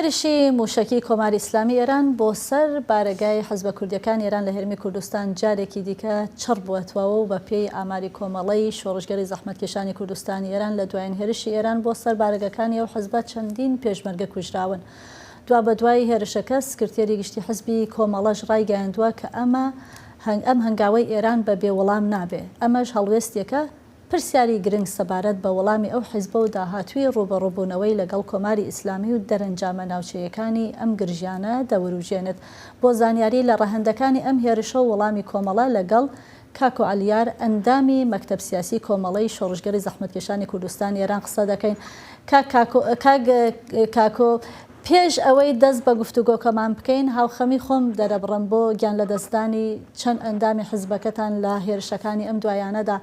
هێرشی موشەکی کۆماری ئیسلامی ئێران بۆ سەر بارگای حەزبە کوردیەکان ئێران لە هەرێمی کوردستان جارێکی دیکە چڕ بووەتەوە و بە پێی ئاماری کۆمەڵەی شۆڕشگەری زەحمەتکێشانی کوردستانی ئێران لە دوایین هێرشی ئێران بۆ سەر بارگەکانی ئەو حەزبە چەندین پێشمەرگە کوژراون. دوا بە دوای هێرشەکە سکرتێری گشتی حەزبی کۆمەڵەش ڕایگەیاندووە کە ئەم هەنگاوەی ئێران بە بێوەڵام نابێ. ئەمەش هەڵوێستێکە پرسیاری گرنگ سەبارەت بە وەڵامی ئەو حیزبە و داهاتووی ڕوبەڕووبوونەوەی لەگەڵ کۆماری ئیسلامی و دەرەنجامە ناوچەیەکانی ئەم گرژیانە دەوروژێنێت. بۆ زانیاری لە ڕەهەندەکانی ئەم هێرشە و وەڵامی کۆمەڵە لەگەڵ کاکۆ عەلیار ئەندامی مەکتەب سیاسی کۆمەڵەی شۆڕشگەری زەحمەتکێشانی کوردستانی ئێران قسە دەکەین. کاکۆ پێش ئەوەی دەست بە گفتوگۆکەمان بکەین هاوخەمی خۆم دەرەبڕم بۆ گیان لە دەستدانی چەند ئەندامی حیزبەکەتان لە هێرشەکانی ئەم دوایانەدا.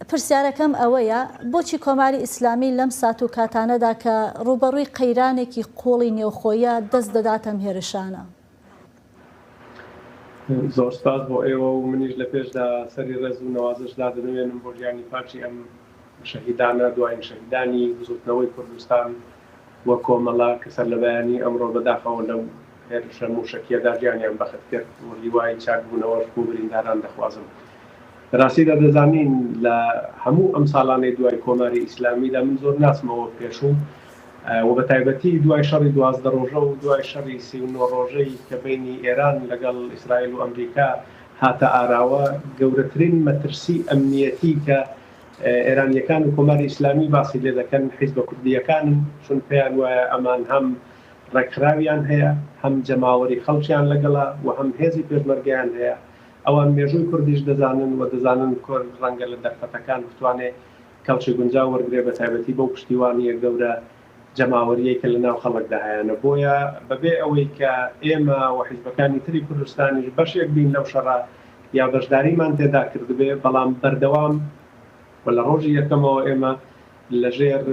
پرسیارەکەم ئەوەیە بۆچی کۆماری ئیسلامی لەم سات و کاتانەدا کە ڕوبەڕووی قەیرانێکی قۆڵی نێوخۆیە دەست دەداتەم هێرشانە؟ زۆر سپاس بۆ ئێوە و منیش لە پێشدا سەری ڕێز و نەوازشدا دەنوێنم بۆ ژیانی پاچی ئەم شەهیدانە دوایین شەهیدانی بزوتنەوەی کوردستان وە کۆمەڵە کە سەر لە بەیانی ئەمڕۆ بەداخەوە لەو هێرشە موشەکیەدا ژیانیان بەخت کرد و هیوای چاکبوونەوەش بۆ برینداران دەخوازم. ڕاستیدا دەزانین لە هەموو ئەم ساڵانەی دوای کۆماری ئیسلامیدا من زۆر ناسمەوە پێشوو و بە تایبەتی دوای شەڕی 12 ڕۆژە و دوای شەڕی 39 ڕۆژەی کە بینی ئێران لەگەڵ ئیسرائیل و ئەمریکا هاتە ئاراوە گەورەترین مەترسی ئەمنیەتی کە ئێرانیەکان و کۆماری ئیسلامی باسی لێ دەکەن حیزبە کوردیەکانن، چون پێیان وایە ئەمان هەم ڕێکخراویان هەیە، هەم جەماوەری خەڵکیان لەگەڵا و هەم هێزی پێشمەرگەیان هەیە. ئەوان مێژووی کوردیش دەزانن و دەزانن کورد ڕەنگە لە دەرفەتەکان بتوانێت کەڵکی گونجاو وەرگێ بە تایبەتی بۆ پشتیوانیە گەورە جەماوەریەکە لە ناو خەڵکدا هەیەە. بۆیە بەبێ ئەوەی کە ئێمە و حیزبەکانی تری کوردستانیش بەشێک بین لەو شەڕە یا بەشداریمان تێدا کردبێ، بەڵام بەردەوام و لە ڕۆژی یەکەمەوە ئێمە لەژێر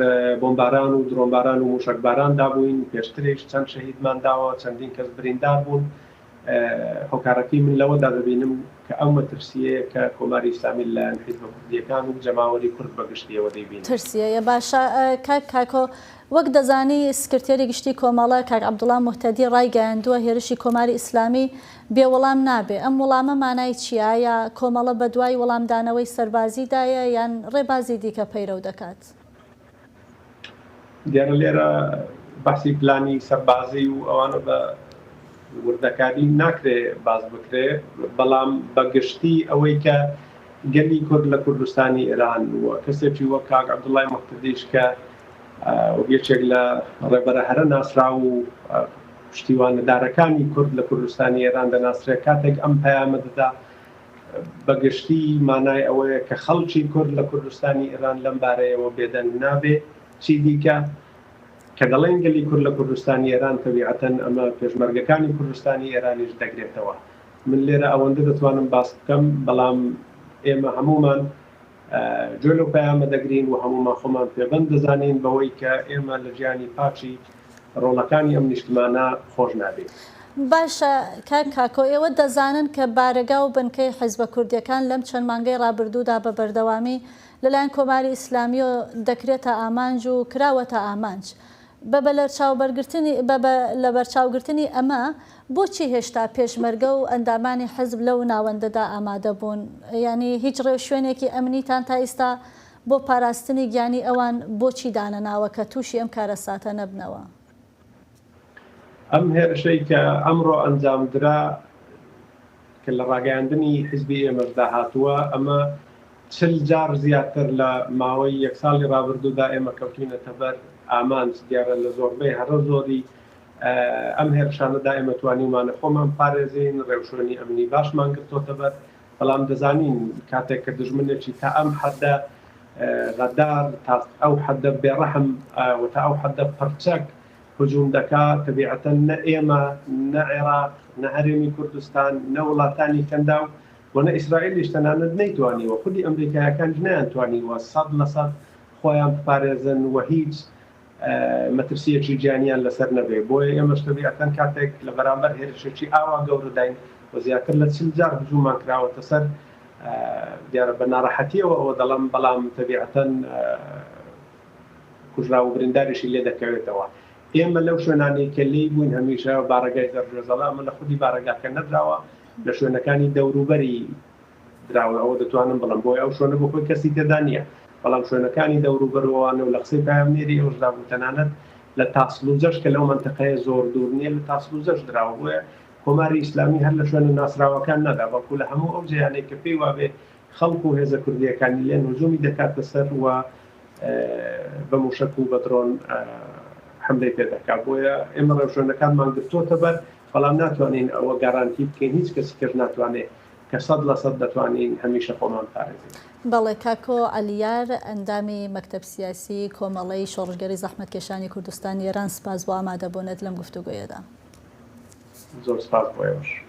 بۆمباران و درۆنباران و موشکباران دابووین. پێشترێش چەند شەهیدمان داوە، چەندین کەس بریندار بوون. هۆکارەکەی من لەوەدا دەبینم کە ئەو مەترسیەیە کە کۆماری ئیسلامی لەلایەن حیزبە کوردیەکان و جەماوەری کورد بەگشتیەوە دەیبین. ترسیەیە باشە. کاکۆ وەک دەزانی سکرتێری گشتی کۆمەڵە کاک عەبدوڵڵا موحتەدی ڕایگەیاندووە هێرشی کۆماری ئیسلامی بێوەڵام نابێ. ئەم وەڵامە مانای چییە؟ یا کۆمەڵە بە دوای وەڵامدانەوەی سەربازیدایە یان ڕێبازی دیکە پەیرەو دەکات؟ دیارە لێرە باسی پلانی سەربازی و ئەوانە بە وردەکاری ناکرێ باز بکرێ، بەڵام بەگشتی ئەوەی کە گەلی کورد لە کوردستانی ئێران وە کەسێکی وەک کاک عەبدوڵڵای موحتەدیش کە یەکێک لە ڕێبەرە هەرە ناسرا و پشتیوانەدارەکانی کورد لە کوردستانی ئێران دەناسرێت، کاتێک ئەم پەیامە دەدا بەگشتی مانای ئەوەیە کە خەڵکی کورد لە کوردستانی ئێران لەم بارەیەوە بێدەنگ نابێ. چی دیکە کە دەڵێن گەلی کورد لە کوردستانی ئێران تەبیعەتەن ئەمە پێشمەرگەکانی کوردستانی ئێرانیش دەگرێتەوە. من لێرە ئەوەندە دەتوانم باس بکەم، بەڵام ئێمە هەمومان گوێ لەو پەیامە دەگرین و هەمومان خۆمان پێبەند دەزانین بەوەی کە ئێمە لە ژیانی پاچی ڕۆڵەکانی ئەم نیشتمانە خۆش نابێت. باشە کاکۆ، ئێوە دەزانن کە بارگا و بنکەی حیزبە کوردیەکان لەم چەند مانگەی ڕابردوودا بە بەردەوامی لەلایەن کۆماری ئیسلامی و دەکرێتە ئامانج و کراوەتە ئامانج. بە لە بەرچاوگرتنی ئەمە بۆچی هێشتا پێشمەرگە و ئەندامانی حزب لەو ناوەندەدا ئامادە بوون؟ ینی هیچ شوێنێکی ئەمنیتان تا ئێستا بۆ پاراستنی گیانی ئەوان بۆچی دانەناوە کە تووشی ئەم کارە ساتە نەبنەوە؟ ئەم هێرشەی کە ئەمڕۆ ئەنجامدرا کە لە ڕاگەیاندنی حیزبی ئێمەشدا هاتووە، ئەمە 40 جار زیاتر لە ماوەی یەک ساڵی ڕابردوودا ئێمە کەوتوینەتە بەر ئامانج. دیارە لە زۆربەی هەرە زۆری ئەم هێرشانەدا ئێمە توانیمانە خۆمان پارێزین، ڕێوشێنی ئەمنی باشمان گرتۆتە بەر، بەڵام دەزانین کاتێک کە دژمنێکی تا ئەم حەدە غەدار، تا ئەو حەدە بێڕەحم و تا ئەو حەدە پەرچەک هجوم دەکات، تەبیعەتەن نە ئێمە، نە عێراق، نە هەرێمی کوردستان، نە وڵاتانی کەندا و نە ئیسرائیلیش تەنانەت نەیتوانیوە، خودی ئەمریکایەکان نەیانتوانیوە 100% خۆیان بپارێزن و هیچ مەترسیەکی گیانیان لەسەر نەبێ. بۆیە ئێمەش تەبیعەتەن کاتێک لە بەرامبەر هێرشێکی ئاوا گەورەداین و زیاتر لە 40 جار هجوومان کراوەتە سەر، دیارە بە ناڕەحەتیەوە ئەوە دەڵێم، بەڵام تەبیعەتەن کوژرا و برینداریشی لێ دەکەوێتەوە. ئێمە لەو شوێنانەی کە لێی بووین هەمیشە بارەگای زەرجۆزەڵا ئەمە لە خودی بارەگاکە نەدراوە لە شوێنەکانی دەوروبەری دراوە ئەوە دەتوانم بڵم بۆی ئەو شوێنە بۆ خۆی کەسی تێدا نییە بەڵام شوێنەکانی دەوروبەرەوەوانە و لە قسەی پامێری ئەوشدا بوو تەنانەت لە تاسلوجەش کە لەو منتەقەیە زۆر دوور نییە لە تاسلوجەش دراوە بۆیە کۆماری ئیسلامی هەر لە شوێنە ناسراوەکان نەدا بەڵکو لە هەموو ئەو جیانێک کە پێی وابێ خەڵک و هێزە کوردیەکانی لێن هجومی دەکاتە سەر وە بە موشک و بە درۆن حملەی پێ دەکات بۆیە ئێمە ڕێوشوێنەکانمان گرتووەتە بەر بەڵام ناتوانین ئەوە گارانتی بکەین هیچ کەسی کەس ناتوانێت کە 100% دەتوانین هەمیشە خۆمان پارێزین. بەڵێ کاکۆ ئەلیار ئەندامی مەکتەب سیاسی کۆمەڵەی شۆڕژگەری زەحمەتکێشانی کوردستانی ئێران سپاس بۆ ئامادەبوونێت لەم گفتوگۆیەدا. زۆر سپاس بۆ ئێوەش.